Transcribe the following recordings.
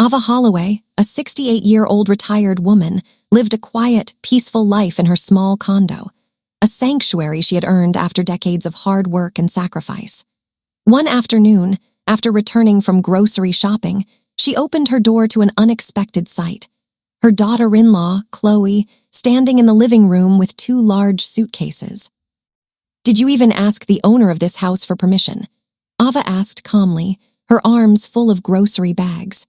Ava Holloway, a 68-year-old retired woman, lived a quiet, peaceful life in her small condo, a sanctuary she had earned after decades of hard work and sacrifice. One afternoon, after returning from grocery shopping, she opened her door to an unexpected sight. Her daughter-in-law, Chloe, standing in the living room with 2 large suitcases. "Did you even ask the owner of this house for permission?" Ava asked calmly, her arms full of grocery bags.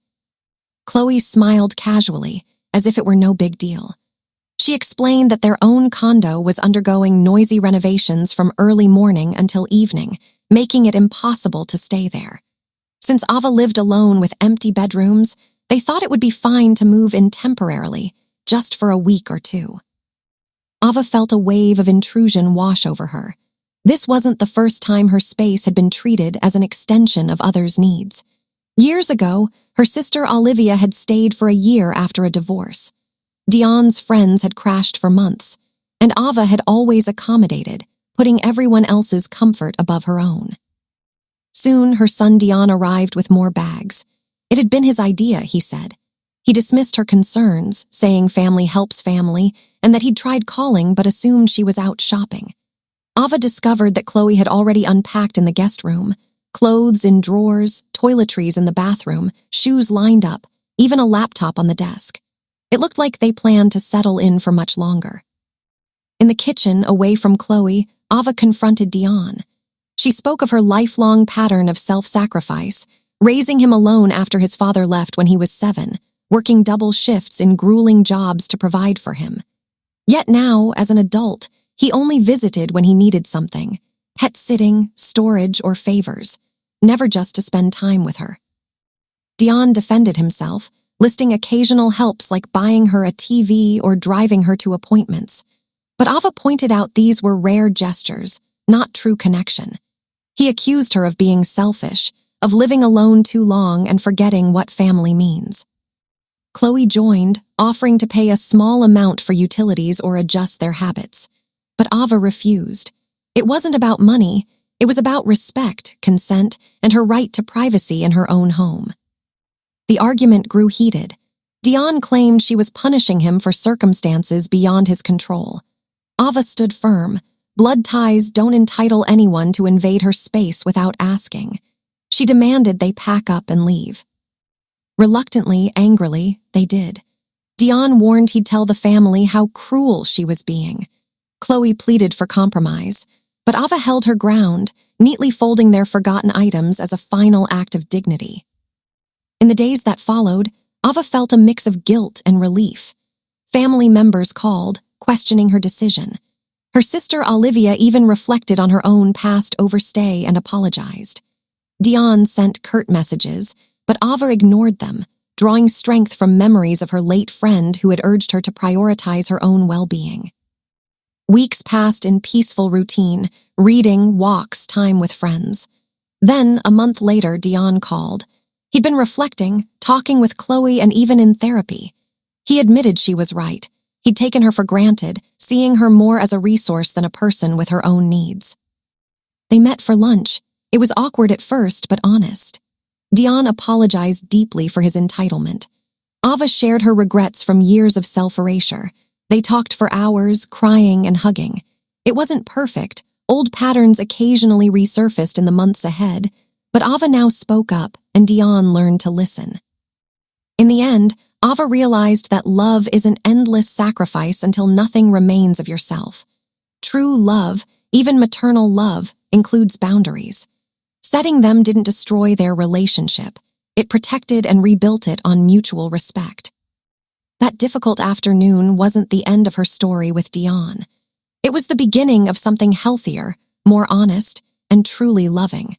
Chloe smiled casually, as if it were no big deal. She explained that their own condo was undergoing noisy renovations from early morning until evening, making it impossible to stay there. Since Ava lived alone with empty bedrooms, they thought it would be fine to move in temporarily, just for a week or 2. Ava felt a wave of intrusion wash over her. This wasn't the first time her space had been treated as an extension of others' needs. Years ago, her sister Olivia had stayed for a year after a divorce. Dion's friends had crashed for months, and Ava had always accommodated, putting everyone else's comfort above her own. Soon, her son Dion arrived with more bags. It had been his idea, he said. He dismissed her concerns, saying family helps family, and that he'd tried calling but assumed she was out shopping. Ava discovered that Chloe had already unpacked in the guest room. Clothes in drawers, toiletries in the bathroom, shoes lined up, even a laptop on the desk. It looked like they planned to settle in for much longer. In the kitchen, away from Chloe, Ava confronted Dion. She spoke of her lifelong pattern of self-sacrifice, raising him alone after his father left when he was 7, working double shifts in grueling jobs to provide for him. Yet now, as an adult, he only visited when he needed something, pet sitting, storage, or favors, never just to spend time with her. Dion defended himself, listing occasional helps like buying her a TV or driving her to appointments. But Ava pointed out these were rare gestures, not true connection. He accused her of being selfish, of living alone too long and forgetting what family means. Chloe joined, offering to pay a small amount for utilities or adjust their habits. But Ava refused. It wasn't about money, it was about respect, consent, and her right to privacy in her own home. The argument grew heated. Dion claimed she was punishing him for circumstances beyond his control. Ava stood firm. Blood ties don't entitle anyone to invade her space without asking. She demanded they pack up and leave. Reluctantly, angrily, they did. Dion warned he'd tell the family how cruel she was being. Chloe pleaded for compromise, but Ava held her ground, neatly folding their forgotten items as a final act of dignity. In the days that followed, Ava felt a mix of guilt and relief. Family members called, questioning her decision. Her sister Olivia even reflected on her own past overstay and apologized. Dion sent curt messages, but Ava ignored them, drawing strength from memories of her late friend who had urged her to prioritize her own well-being. Weeks passed in peaceful routine, reading, walks, time with friends. Then, a month later, Dion called. He'd been reflecting, talking with Chloe, and even in therapy. He admitted she was right. He'd taken her for granted, seeing her more as a resource than a person with her own needs. They met for lunch. It was awkward at first, but honest. Dion apologized deeply for his entitlement. Ava shared her regrets from years of self-erasure. They talked for hours, crying and hugging. It wasn't perfect. Old patterns occasionally resurfaced in the months ahead, but Ava now spoke up, and Dion learned to listen. In the end, Ava realized that love is an endless sacrifice until nothing remains of yourself. True love, even maternal love, includes boundaries. Setting them didn't destroy their relationship. It protected and rebuilt it on mutual respect. That difficult afternoon wasn't the end of her story with Dion. It was the beginning of something healthier, more honest, and truly loving.